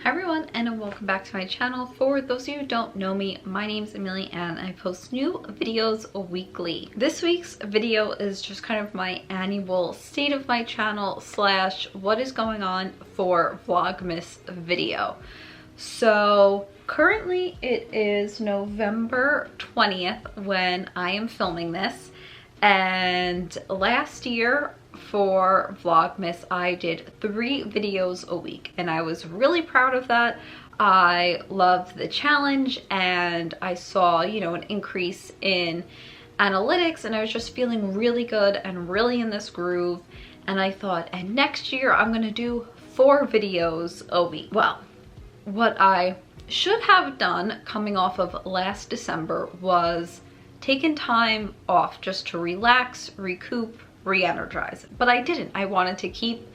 Hi everyone, and welcome back to my channel. For those of you who don't know me, my name's Amelia and I post new videos weekly. This week's video is just kind of my annual state of my channel slash what is going on for Vlogmas video. So currently it is November 20th when I am filming this, and last year for Vlogmas I did 3 videos a week and I was really proud of that. I loved the challenge and I saw, an increase in analytics, and I was just feeling really good and really in this groove, and I thought, and next year I'm gonna do 4 videos a week. Well, what I should have done coming off of last December was taken time off just to relax, recoup, re-energize. But I didn't. I wanted to keep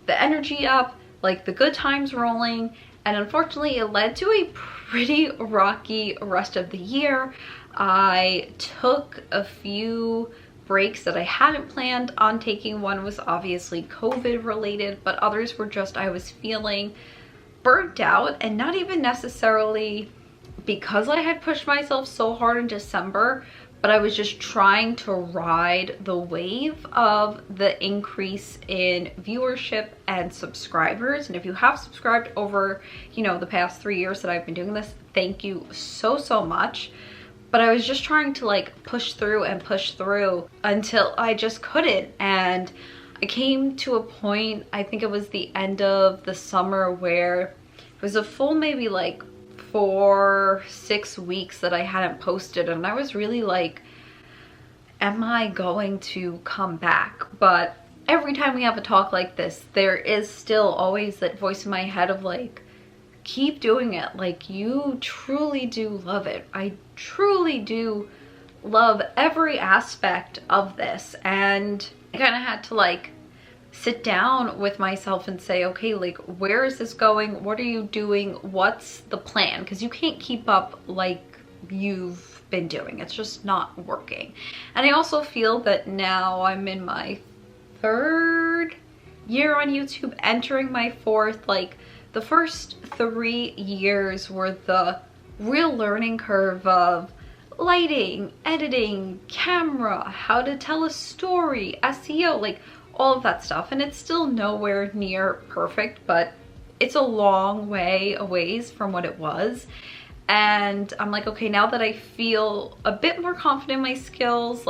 the energy up, like the good times rolling, and unfortunately it led to a pretty rocky rest of the year. I took a few breaks that I hadn't planned on taking. One was obviously COVID related, but others were just I was feeling burnt out, and not even necessarily because I had pushed myself so hard in December, but I was just trying to ride the wave of the increase in viewership and subscribers. And if you have subscribed over, the past 3 years that I've been doing this, thank you so much. But I was just trying to push through until I just couldn't. And I came to a point, I think it was the end of the summer, where it was a full maybe 4-6 weeks that I hadn't posted, and I was really like, am I going to come back? But every time we have a talk like this, there is still always that voice in my head of keep doing it. You truly do love it. I truly do love every aspect of this. And I kind of had to sit down with myself and say, okay, where is this going? What are you doing? What's the plan? Because you can't keep up like you've been doing. It's just not working. And I also feel that now I'm in my 3rd year on YouTube, entering my 4th. The first 3 years were the real learning curve of lighting, editing, camera, how to tell a story, SEO, all of that stuff. And it's still nowhere near perfect, but it's a long way away from what it was. And I'm like, okay, now that I feel a bit more confident in my skills,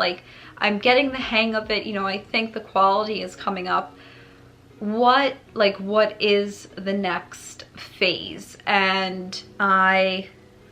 I'm getting the hang of it, I think the quality is coming up. What is the next phase? And I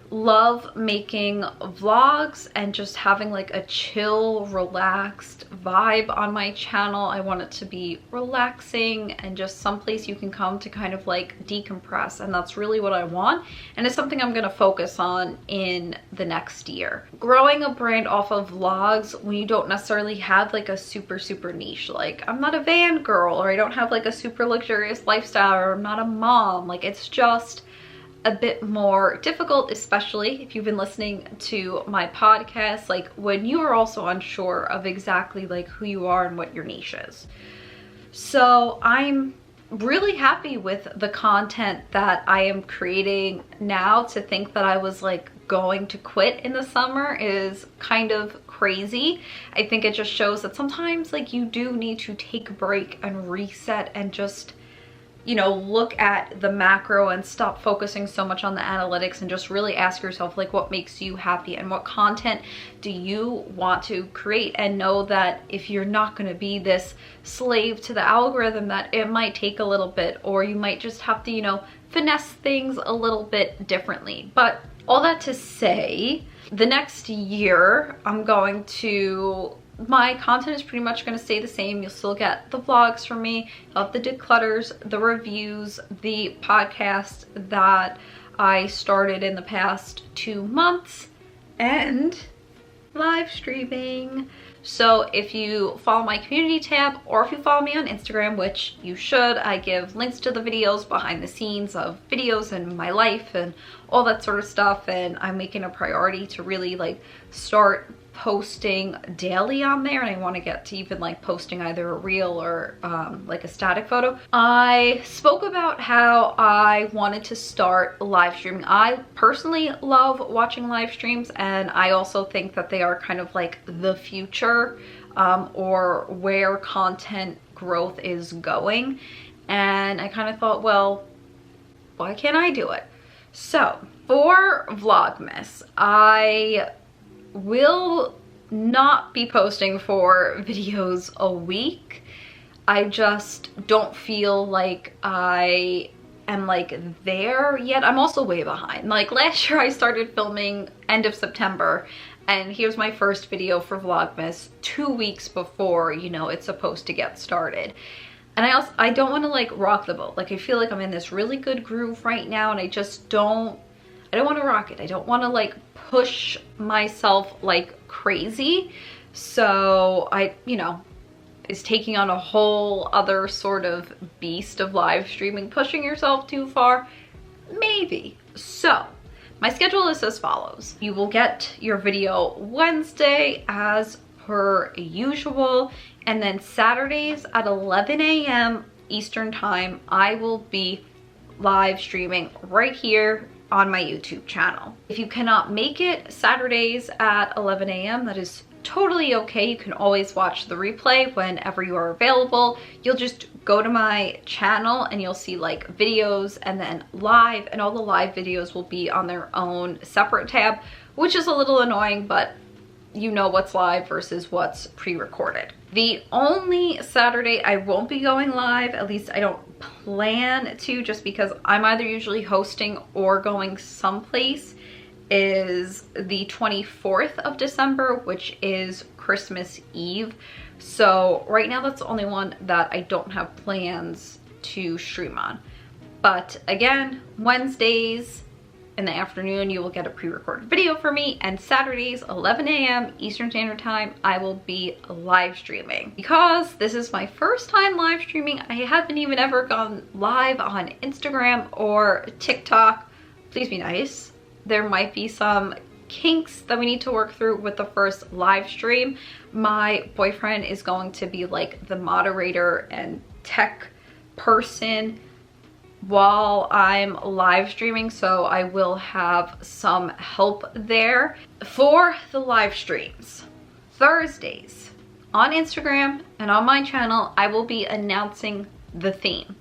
love making vlogs and just having a chill, relaxed vibe on my channel. I want it to be relaxing and just someplace you can come to kind of decompress, and that's really what I want, and it's something I'm gonna focus on in the next year. Growing a brand off of vlogs when you don't necessarily have a super niche, I'm not a van girl, or I don't have a super luxurious lifestyle, or I'm not a mom, it's just a bit more difficult, especially if you've been listening to my podcast, when you are also unsure of exactly who you are and what your niche is. So I'm really happy with the content that I am creating now. To think that I was going to quit in the summer is kind of crazy. I think it just shows that sometimes you do need to take a break and reset and just look at the macro and stop focusing so much on the analytics, and just really ask yourself what makes you happy and what content do you want to create, and know that if you're not going to be this slave to the algorithm, that it might take a little bit, or you might just have to finesse things a little bit differently. But all that to say, the next year my content is pretty much going to stay the same. You'll still get the vlogs from me, you'll have the declutters, the reviews, the podcast that I started in the past 2 months, and live streaming. So if you follow my community tab, or if you follow me on Instagram, which you should, I give links to the videos, behind the scenes of videos and my life and all that sort of stuff. And I'm making a priority to really start posting daily on there, and I want to get to even like posting either a reel or like a static photo. I spoke about how I wanted to start live streaming. I personally love watching live streams, and I also think that they are kind of like the future or where content growth is going. And I kind of thought, well, why can't I do it? So for Vlogmas, I will not be posting 4 videos a week. I just don't feel like I am like there yet. I'm also way behind. Like last year I started filming end of September, and here's my first video for Vlogmas 2 weeks before, you know, it's supposed to get started. And I don't want to like rock the boat. Like I feel like I'm in this really good groove right now, and I don't want to rock it. I don't want to like push myself like crazy. So I, you know, is taking on a whole other sort of beast of live streaming. Pushing yourself too far? Maybe. So my schedule is as follows. You will get your video Wednesday as per usual, and then Saturdays at 11 a.m. Eastern time, I will be live streaming right here on my YouTube channel. If you cannot make it Saturdays at 11 a.m., that is totally okay. You can always watch the replay whenever you are available. You'll just go to my channel and you'll see like videos and then live, and all the live videos will be on their own separate tab, which is a little annoying, but you know what's live versus what's pre-recorded. The only Saturday I won't be going live, at least I don't plan to, just because I'm either usually hosting or going someplace, is the 24th of December, which is Christmas Eve. So right now that's the only one that I don't have plans to stream on. But again, Wednesdays in the afternoon, you will get a pre-recorded video for me, and Saturdays, 11 a.m. Eastern Standard Time, I will be live streaming. Because this is my first time live streaming, I haven't even ever gone live on Instagram or TikTok. Please be nice. There might be some kinks that we need to work through with the first live stream. My boyfriend is going to be like the moderator and tech person while I'm live streaming, so I will have some help there. For the live streams, Thursdays on Instagram and on my channel, I will be announcing the theme.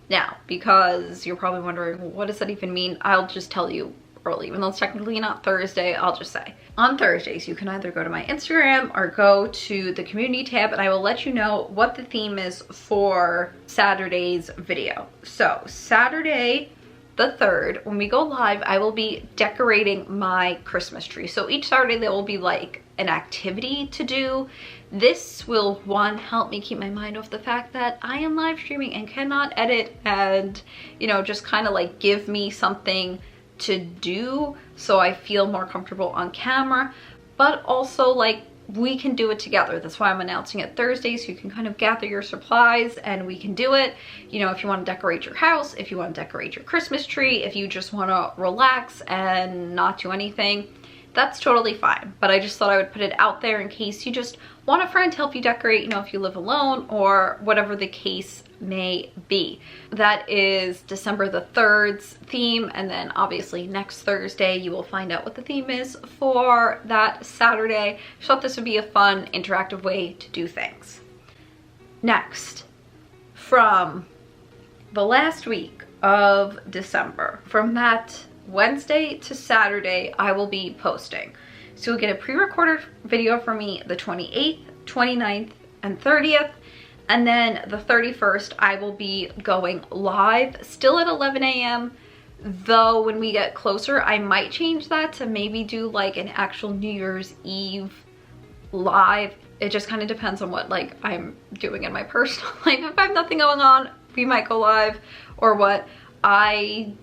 Now, because you're probably wondering, what does that even mean? I'll just tell you early, even though it's technically not Thursday. I'll just say on Thursdays you can either go to my Instagram or go to the community tab, and I will let you know what the theme is for Saturday's video. So Saturday the 3rd, when we go live, I will be decorating my Christmas tree. So each Saturday there will be like an activity to do. This will, one, help me keep my mind off the fact that I am live streaming and cannot edit, and you know, just kind of like give me something to do so I feel more comfortable on camera, but also like we can do it together. That's why I'm announcing it Thursday, so you can kind of gather your supplies and we can do it. You know, if you want to decorate your house, if you want to decorate your Christmas tree, if you just want to relax and not do anything, that's totally fine. But I just thought I would put it out there in case you just want a friend to help you decorate, you know, if you live alone or whatever the case may be. That is December the 3rd's theme, and then obviously next Thursday you will find out what the theme is for that Saturday. I thought this would be a fun, interactive way to do things. Next, from the last week of December, from that Wednesday to Saturday, I will be posting. So you'll get a pre-recorded video from me the 28th, 29th, and 30th. And then the 31st, I will be going live, still at 11 a.m. Though when we get closer, I might change that to maybe do like an actual New Year's Eve live. It just kind of depends on what like I'm doing in my personal life. If I have nothing going on, we might go live or what. I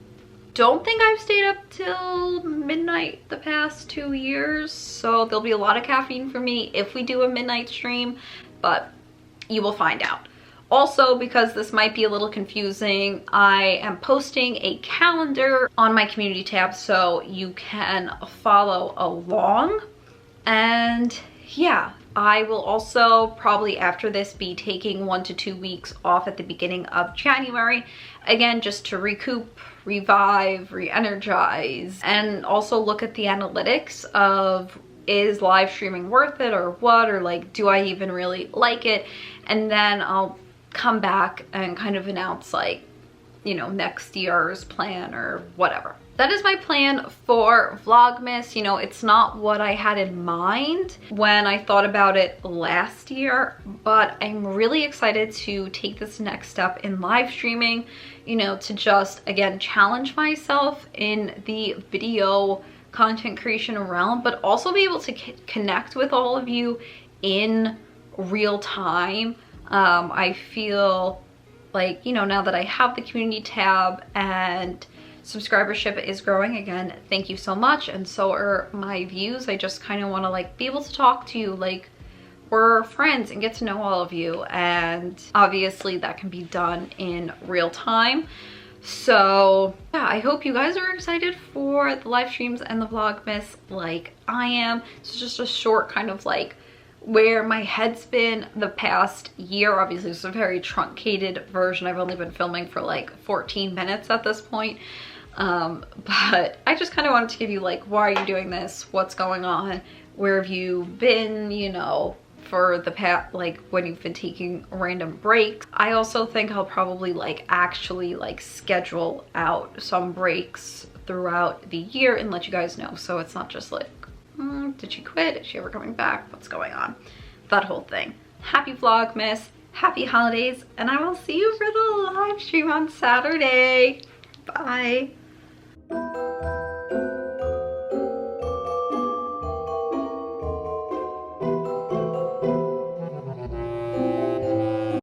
don't think I've stayed up till midnight the past 2 years, so there'll be a lot of caffeine for me if we do a midnight stream, but you will find out. Also, because this might be a little confusing, I am posting a calendar on my community tab so you can follow along. And yeah, I will also probably after this be taking 1 to 2 weeks off at the beginning of January. Again, just to recoup, revive, re-energize, and also look at the analytics of, is live streaming worth it or what, or like, do I even really like it? And then I'll come back and kind of announce like, you know, next year's plan or whatever. That is my plan for Vlogmas. You know, it's not what I had in mind when I thought about it last year, but I'm really excited to take this next step in live streaming, you know, to just, again, challenge myself in the video content creation realm, but also be able to connect with all of you in real time. I feel like, you know, now that I have the community tab and subscribership is growing again, thank you so much, and so are my views. I just kind of want to like be able to talk to you like we're friends and get to know all of you, and obviously that can be done in real time. So yeah, I hope you guys are excited for the live streams and the Vlogmas like I am. It's just a short kind of like where my head's been the past year. Obviously it's a very truncated version. I've only been filming for like 14 minutes at this point. But I just kind of wanted to give you like, why are you doing this? What's going on? Where have you been, you know, for the past, like when you've been taking random breaks. I also think I'll probably like actually like schedule out some breaks throughout the year and let you guys know. So it's not just like, did she quit? Is she ever coming back? What's going on? That whole thing. Happy Vlogmas, happy holidays, and I will see you for the live stream on Saturday. Bye.